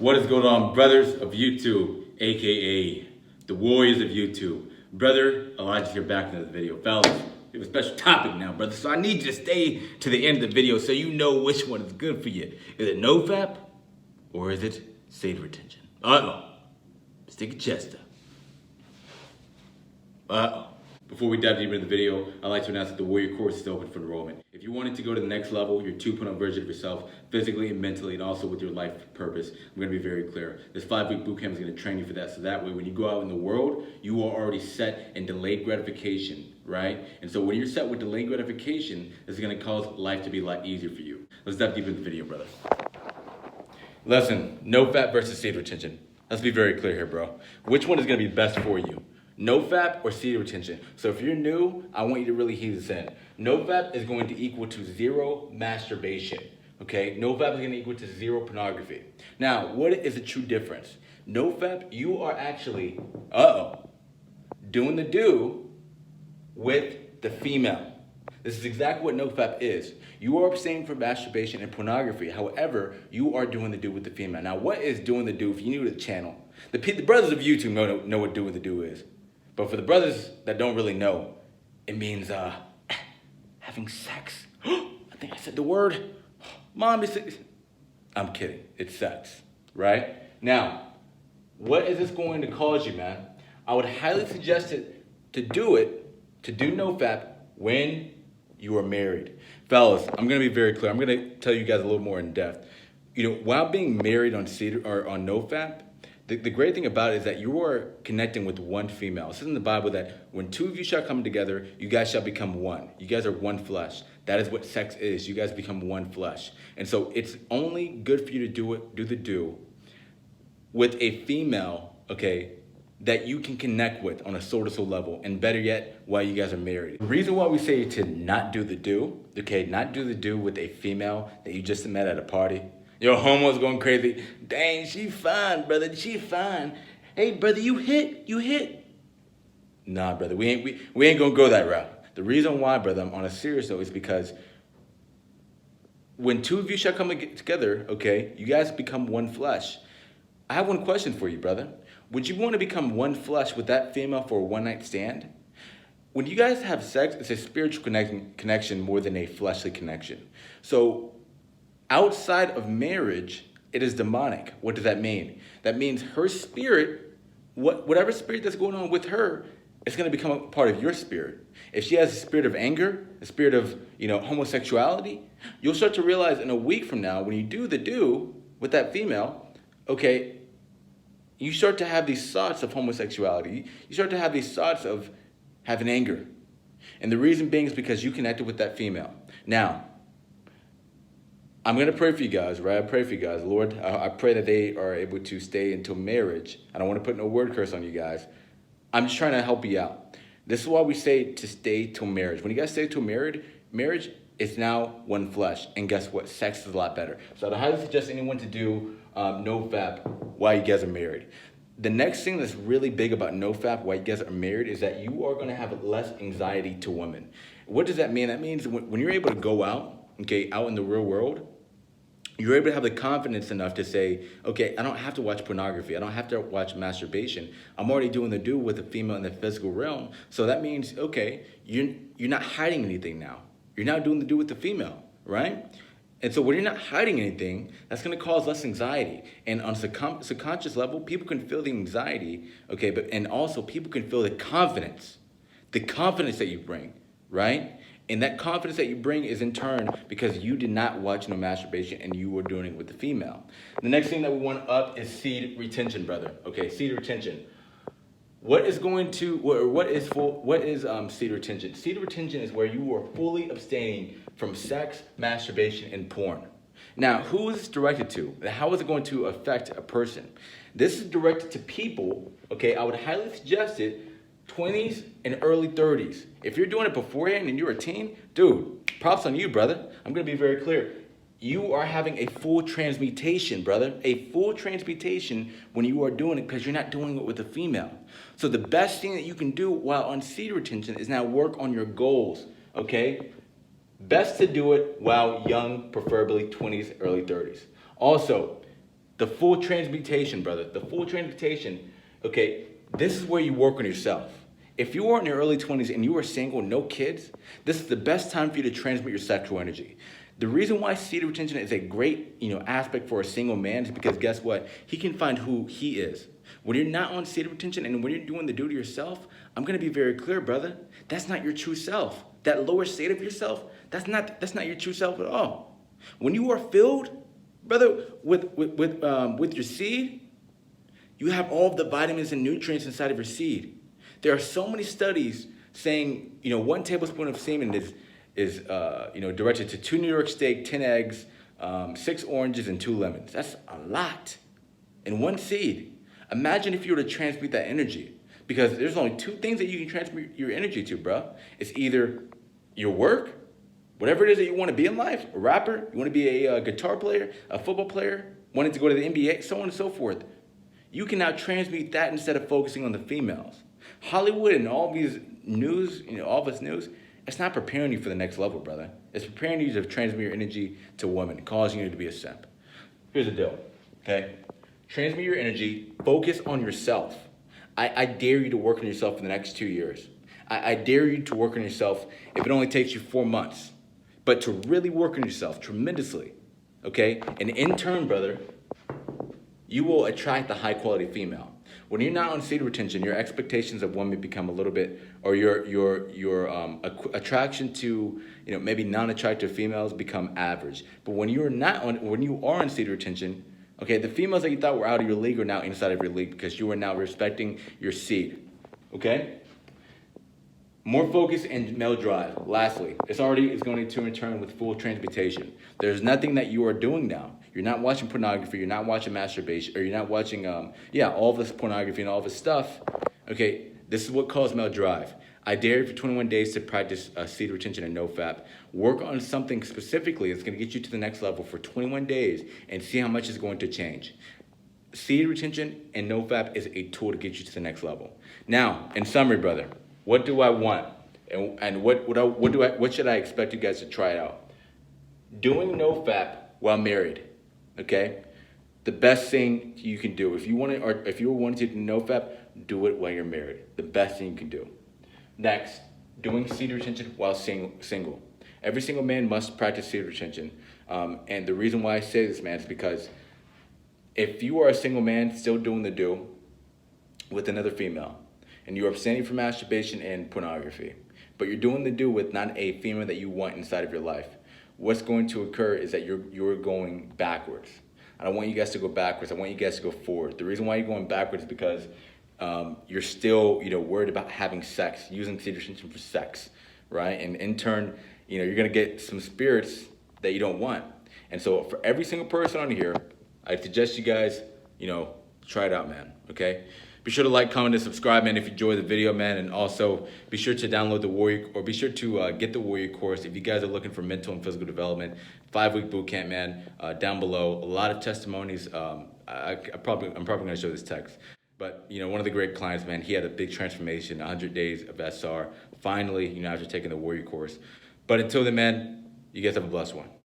What is going on, brothers of YouTube, aka the warriors of YouTube? Brother Elijah's here back in this video. Fellas, we have a special topic now, brother, so I need you to stay to the end of the video so you know which one is good for you. Is it NoFap or is it seed retention? Uh-oh. Stick your chest up. Uh-oh. Before we dive deeper into the video, I'd like to announce that the Warrior course is open for enrollment. If you wanted to go to the next level, your 2.0 version of yourself, physically and mentally, and also with your life purpose, I'm going to be very clear. This 5-week bootcamp is going to train you for that, so that way when you go out in the world, you are already set in delayed gratification, right? And so when you're set with delayed gratification, it's going to cause life to be a lot easier for you. Let's dive deeper into the video, brother. Listen, NoFap versus seed retention. Let's be very clear here, bro. Which one is going to be best for you? NoFap or seed retention? So if you're new, I want you to really heed this in. NoFap is going to equal to 0 masturbation, okay? NoFap is going to equal to 0 pornography. Now, what is the true difference? NoFap, you are actually, doing the do with the female. This is exactly what NoFap is. You are abstaining from masturbation and pornography. However, you are doing the do with the female. Now, what is doing the do? If you're new to the channel, the brothers of YouTube know what doing the do is. But for the brothers that don't really know, it means having sex. I think I said the word. Mom, I'm kidding. It's sex, right? Now, what is this going to cause you, man? I would highly suggest it to do NoFap when you are married. Fellas, I'm going to be very clear. I'm going to tell you guys a little more in depth. You know, while being married on NoFap, the great thing about it is that you are connecting with one female. It says in the Bible that when 2 of you shall come together, you guys shall become one. You guys are one flesh. That is what sex is. You guys become one flesh. And so it's only good for you to do the do with a female, okay, that you can connect with on a soul-to-soul level, and better yet, while you guys are married. The reason why we say to not do the do, okay, not do the do with a female that you just met at a party. Your homo's going crazy. Dang, she fine, brother, she fine. Hey, brother, you hit. Nah, brother, we ain't gonna go that route. The reason why, brother, I'm on a serious note is because when 2 of you shall come together, okay, you guys become one flesh. I have one question for you, brother. Would you want to become one flesh with that female for a one-night stand? When you guys have sex, it's a spiritual connection more than a fleshly connection. So outside of marriage, it is demonic. What does that mean? That means her spirit, whatever spirit that's going on with her, is going to become a part of your spirit. If she has a spirit of anger, a spirit of, homosexuality, you'll start to realize in a week from now, when you do the do with that female, okay, you start to have these thoughts of homosexuality. You start to have these thoughts of having anger. And the reason being is because you connected with that female. Now, I'm going to pray for you guys, right? I pray for you guys. Lord, I pray that they are able to stay until marriage. I don't want to put no word curse on you guys. I'm just trying to help you out. This is why we say to stay till marriage. When you guys stay till marriage is now one flesh. And guess what? Sex is a lot better. So I'd highly suggest anyone to do NoFap while you guys are married. The next thing that's really big about NoFap while you guys are married is that you are going to have less anxiety to women. What does that mean? That means when you're able to go out, okay, out in the real world, you're able to have the confidence enough to say, okay, I don't have to watch pornography. I don't have to watch masturbation. I'm already doing the do with a female in the physical realm. So that means, okay, you're not hiding anything now. You're now doing the do with the female, right? And so when you're not hiding anything, that's going to cause less anxiety. And on a subconscious level, people can feel the anxiety, okay, and also people can feel the confidence that you bring, right? And that confidence that you bring is in turn because you did not watch no masturbation and you were doing it with the female. The next thing that we want up is seed retention, brother. Okay, seed retention. What is seed retention? Seed retention is where you are fully abstaining from sex, masturbation, and porn. Now, who is this directed to? How is it going to affect a person? This is directed to people, okay, I would highly suggest it, 20s and early 30s. If you're doing it beforehand and you're a teen, dude, props on you, brother. I'm going to be very clear. You are having a full transmutation, brother. A full transmutation when you are doing it because you're not doing it with a female. So the best thing that you can do while on seed retention is now work on your goals, okay? Best to do it while young, preferably 20s, early 30s. Also, The full transmutation, brother. The full transmutation, okay, this is where you work on yourself. If you are in your early 20s and you are single, no kids, this is the best time for you to transmit your sexual energy. The reason why seed retention is a great, aspect for a single man is because guess what? He can find who he is. When you're not on seed retention and when you're doing the do to yourself, I'm gonna be very clear, brother. That's not your true self. That lower state of yourself, that's not your true self at all. When you are filled, brother, with your seed, you have all of the vitamins and nutrients inside of your seed. There are so many studies saying, 1 tablespoon of semen is directed to 2 New York steak, 10 eggs, 6 oranges, and 2 lemons. That's a lot in one seed. Imagine if you were to transmute that energy, because there's only 2 things that you can transmute your energy to, bro. It's either your work, whatever it is that you want to be in life, a rapper, you want to be a guitar player, a football player, wanting to go to the NBA, so on and so forth. You can now transmute that instead of focusing on the females. Hollywood and all these news, all this news, it's not preparing you for the next level, brother. It's preparing you to transmit your energy to women, causing you to be a simp. Here's the deal, okay? Transmit your energy, focus on yourself. I dare you to work on yourself for the next 2 years. I dare you to work on yourself if it only takes you 4 months. But to really work on yourself tremendously, okay? And in turn, brother, you will attract the high quality female. When you're not on seed retention, your expectations of women become a little bit, or your attraction to maybe non-attractive females become average. But when you are on seed retention, okay, the females that you thought were out of your league are now inside of your league because you are now respecting your seed. Okay. More focus and male drive. Lastly, it's going to return with full transmutation. There's nothing that you are doing now. You're not watching pornography. You're not watching masturbation, or you're not watching, all this pornography and all this stuff. Okay, this is what calls male drive. I dare you for 21 days to practice seed retention and NoFap. Work on something specifically that's going to get you to the next level for 21 days and see how much it's going to change. Seed retention and NoFap is a tool to get you to the next level. Now, in summary, brother, what do I want? And what should I expect you guys to try out? Doing NoFap while married, okay? The best thing you can do. If you wanting to do NoFap, do it while you're married. The best thing you can do. Next, doing seed retention while single. Every single man must practice seed retention. And the reason why I say this, man, is because if you are a single man still doing the do with another female, and you're abstaining from masturbation and pornography, but you're doing the do with not a female that you want inside of your life, what's going to occur is that you're going backwards. I don't want you guys to go backwards. I want you guys to go forward. The reason why you're going backwards is because you're still, worried about having sex, using seed retention for sex, right? And in turn, you're gonna get some spirits that you don't want. And so for every single person on here, I suggest you guys, try it out, man. Okay. Be sure to like, comment, and subscribe, man, if you enjoyed the video, man. And also, be sure to download the Warrior, or be sure to get the Warrior course if you guys are looking for mental and physical development. 5-week boot camp, man, down below. A lot of testimonies. I'm probably going to show this text. But, one of the great clients, man, he had a big transformation, 100 days of SR. Finally, after taking the Warrior course. But until then, man, you guys have a blessed one.